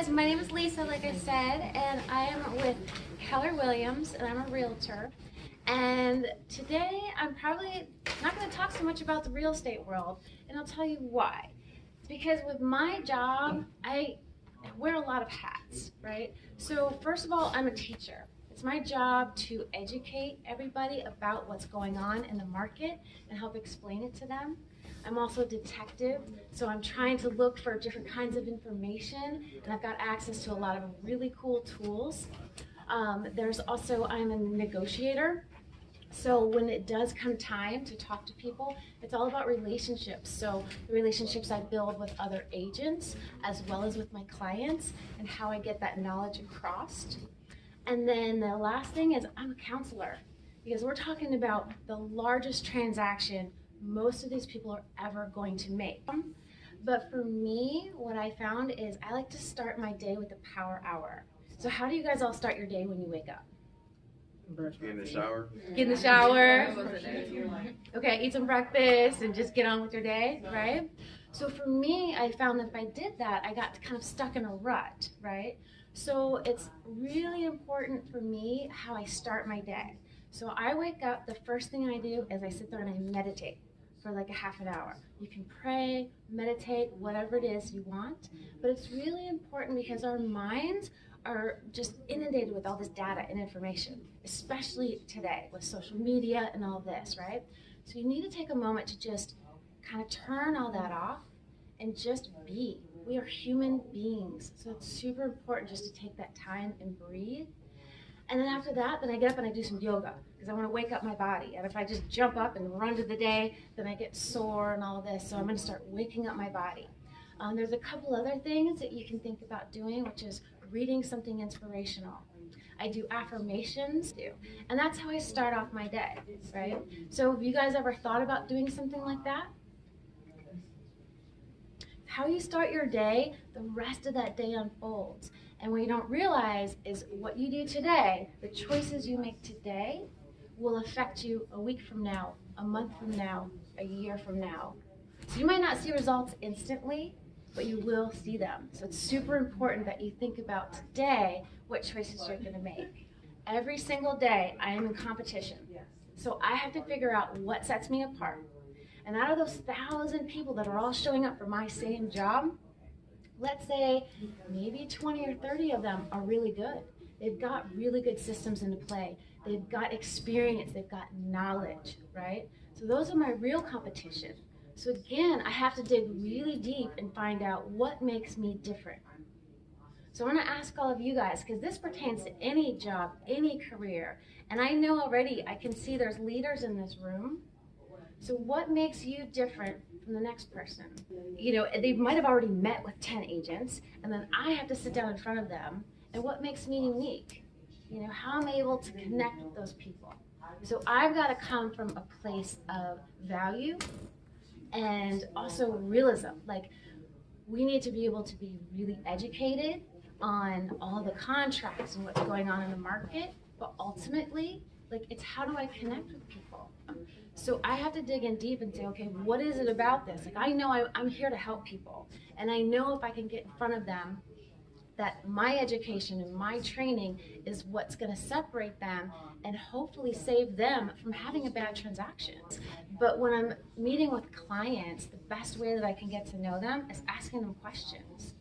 guys, my name is Lisa, like I said, and I am with Keller Williams, and I'm a realtor. And today I'm probably not going to talk so much about the real estate world, and I'll tell you why. Because with my job, I wear a lot of hats, right? So first of all, I'm a teacher. It's my job to educate everybody about what's going on in the market and help explain it to them. I'm also a detective, so I'm trying to look for different kinds of information, and I've got access to a lot of really cool tools. There's also, I'm a negotiator. So when it does come time to talk to people, it's all about relationships. So the relationships I build with other agents as well as with my clients and how I get that knowledge across. And then the last thing is I'm a counselor, because we're talking about the largest transaction most of these people are ever going to make. But for me, what I found is I like to start my day with the power hour. So how do you guys all start your day when you wake up? Get in the shower. Get in the shower. Okay, eat some breakfast and just get on with your day, right? So for me, I found that if I did that, I got kind of stuck in a rut, right? So it's really important for me how I start my day. So I wake up, the first thing I do is I sit there and I meditate for like a half an hour. You can pray, meditate, whatever it is you want, but it's really important because our minds are just inundated with all this data and information, especially today with social media and all this, right? So you need to take a moment to just kind of turn all that off and just be. We are human beings, so it's super important just to take that time and breathe. And then after that, then I get up and I do some yoga because I want to wake up my body. And if I just jump up and run to the day, then I get sore and all of this. So I'm going to start waking up my body. There's a couple other things that you can think about doing, which is reading something inspirational. I do affirmations too, and that's how I start off my day, right? So have you guys ever thought about doing something like that? How you start your day, the rest of that day unfolds. And what you don't realize is what you do today, the choices you make today, will affect you a week from now, a month from now, a year from now. So you might not see results instantly, but you will see them. So it's super important that you think about today what choices you're going to make. Every single day I am in competition. So I have to figure out what sets me apart. And out of those 1,000 people that are all showing up for my same job, let's say maybe 20 or 30 of them are really good. They've got really good systems into play. They've got experience, they've got knowledge, right? So those are my real competition. So again, I have to dig really deep and find out what makes me different. So I'm going to ask all of you guys, because this pertains to any job, any career. And I know already, I can see there's leaders in this room. So what makes you different from the next person? You know, they might have already met with 10 agents, and then I have to sit down in front of them. And what makes me unique? You know, how am I able to connect with those people? So I've got to come from a place of value and also realism. Like, we need to be able to be really educated on all the contracts and what's going on in the market, but ultimately, like, it's how do I connect with people? So I have to dig in deep and say, okay, what is it about this? Like, I know I'm here to help people, and I know if I can get in front of them, that my education and my training is what's going to separate them and hopefully save them from having a bad transaction. But when I'm meeting with clients, the best way that I can get to know them is asking them questions.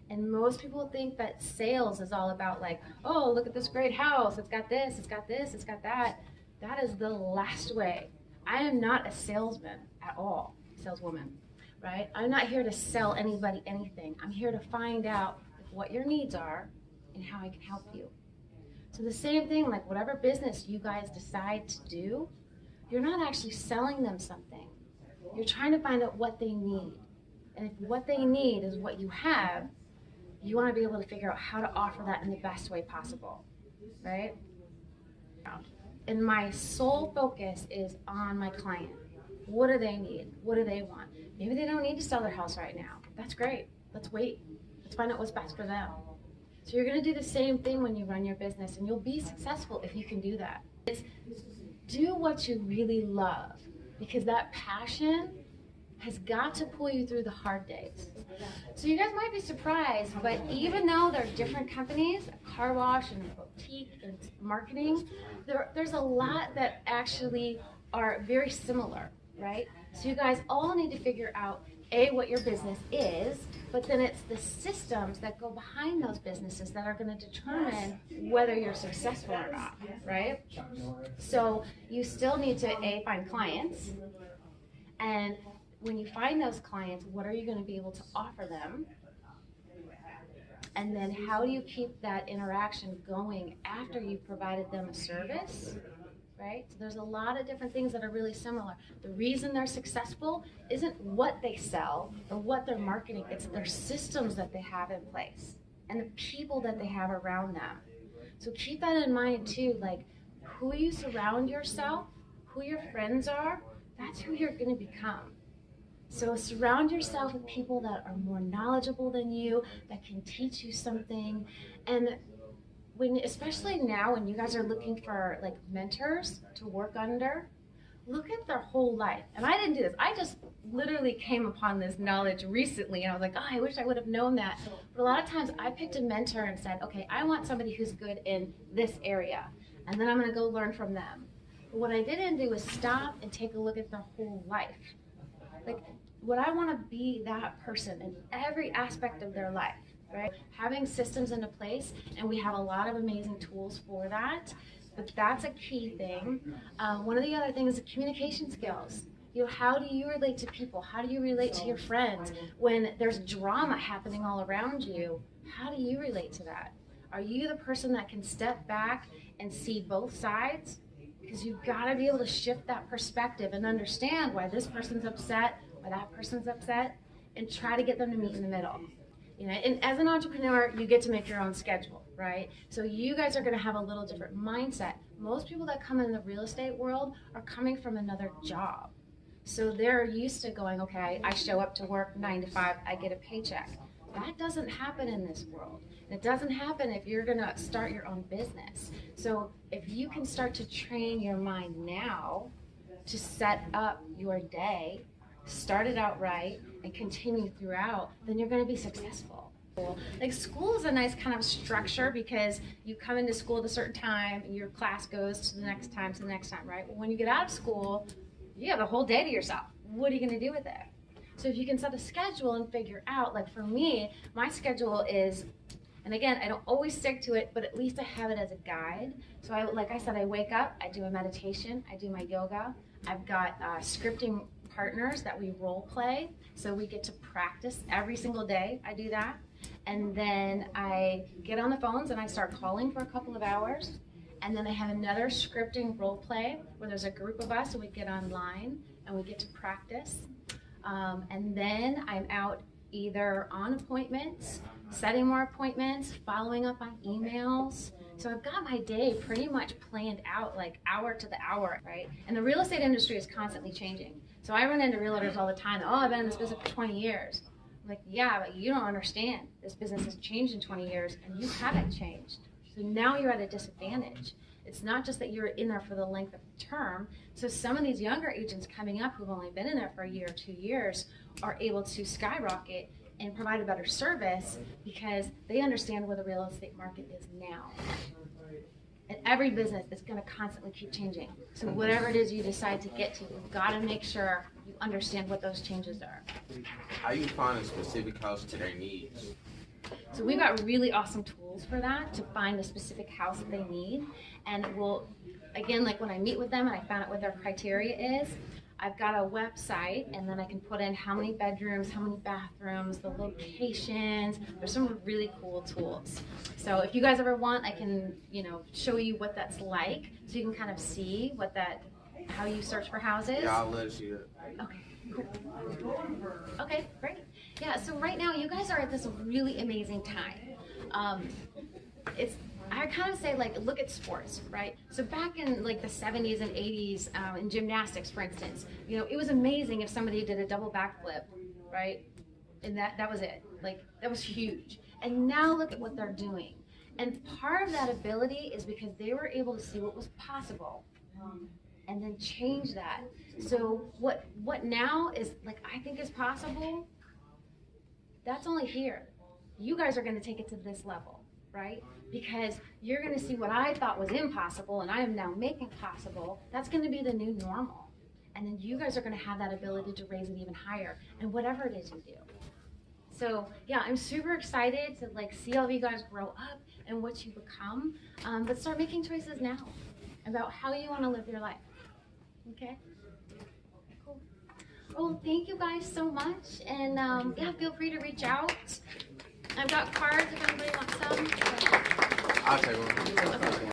And most people think that sales is all about, like, oh, look at this great house, it's got this, it's got this, it's got that. That is the last way. I am not a salesman at all, saleswoman, right? I'm not here to sell anybody anything. I'm here to find out what your needs are and how I can help you. So the same thing, like whatever business you guys decide to do, you're not actually selling them something. You're trying to find out what they need. And if what they need is what you have, you want to be able to figure out how to offer that in the best way possible, right? And my sole focus is on my client. What do they need? What do they want? Maybe they don't need to sell their house right now. That's great. Let's wait. Let's find out what's best for them. So you're going to do the same thing when you run your business, and you'll be successful if you can do that. It's do what you really love, because that passion has got to pull you through the hard days. So you guys might be surprised, but even though they're different companies, a car wash and a boutique and marketing, there's a lot that actually are very similar, right? So you guys all need to figure out what your business is, but then it's the systems that go behind those businesses that are going to determine whether you're successful or not, right? So you still need to find clients, and when you find those clients, what are you going to be able to offer them? And then how do you keep that interaction going after you've provided them a service, right? So there's a lot of different things that are really similar. The reason they're successful isn't what they sell or what they're marketing, it's their systems that they have in place and the people that they have around them. So keep that in mind too, like who you surround yourself, who your friends are, that's who you're going to become. So surround yourself with people that are more knowledgeable than you, that can teach you something. And especially now when you guys are looking for like mentors to work under, look at their whole life. And I didn't do this. I just literally came upon this knowledge recently, and I was like, oh, I wish I would have known that. But a lot of times I picked a mentor and said, okay, I want somebody who's good in this area, and then I'm going to go learn from them. But what I didn't do was stop and take a look at their whole life. Like, would I want to be that person in every aspect of their life, right? Having systems into place, and we have a lot of amazing tools for that, but that's a key thing. One of the other things is communication skills. You know, how do you relate to people? How do you relate to your friends? When there's drama happening all around you, how do you relate to that? Are you the person that can step back and see both sides? Because you've got to be able to shift that perspective and understand why this person's upset, why that person's upset, and try to get them to meet in the middle. You know, and as an entrepreneur, you get to make your own schedule, right? So you guys are going to have a little different mindset. Most people that come in the real estate world are coming from another job. So they're used to going, okay, I show up to work 9 to 5, I get a paycheck. That doesn't happen in this world. It doesn't happen if you're going to start your own business. So if you can start to train your mind now to set up your day, start it out right, and continue throughout, then you're going to be successful. Like school is a nice kind of structure because you come into school at a certain time and your class goes to the next time, right? Well, when you get out of school, you have the whole day to yourself. What are you going to do with it? So if you can set a schedule and figure out, like for me, my schedule is, and again, I don't always stick to it, but at least I have it as a guide. So like I said, I wake up, I do a meditation, I do my yoga. I've got scripting partners that we role play. So we get to practice every single day. I do that. And then I get on the phones and I start calling for a couple of hours. And then I have another scripting role play where there's a group of us and we get online and we get to practice. And then I'm out either on appointments, setting more appointments, following up on emails. So I've got my day pretty much planned out, like hour to the hour, right? And the real estate industry is constantly changing. So I run into realtors all the time. Oh, I've been in this business for 20 years. I'm like, yeah, but you don't understand. This business has changed in 20 years and you haven't changed. So now you're at a disadvantage. It's not just that you're in there for the length of the term. So some of these younger agents coming up who've only been in there for a year or 2 years are able to skyrocket and provide a better service because they understand where the real estate market is now. And every business is going to constantly keep changing. So whatever it is you decide to get to, you've got to make sure you understand what those changes are. How you find a specific house to their needs? So we've got really awesome tools for that to find the specific house that they need. And we'll, again, like when I meet with them and I found out what their criteria is, I've got a website and then I can put in how many bedrooms, how many bathrooms, the locations. There's some really cool tools. So if you guys ever want, I can, show you what that's like so you can kind of see how you search for houses. Yeah, I'll let you. Okay, cool. Okay, great. Yeah, so right now you guys are at this really amazing time. I kind of say, look at sports, right? So back in the 70s and 80s, in gymnastics, for instance, it was amazing if somebody did a double backflip, right? And that was it. That was huge. And now look at what they're doing. And part of that ability is because they were able to see what was possible. and then change that. So what now is like I think is possible, that's only here. You guys are going to take it to this level, right? Because you're going to see what I thought was impossible and I am now making possible. That's going to be the new normal. And then you guys are going to have that ability to raise it even higher and whatever it is you do. So yeah, I'm super excited to like see all of you guys grow up and what you become, but start making choices now about how you want to live your life. Okay? Cool. Well, thank you guys so much, and yeah, feel free to reach out. I've got cards if anybody wants some. I'll take one. Okay.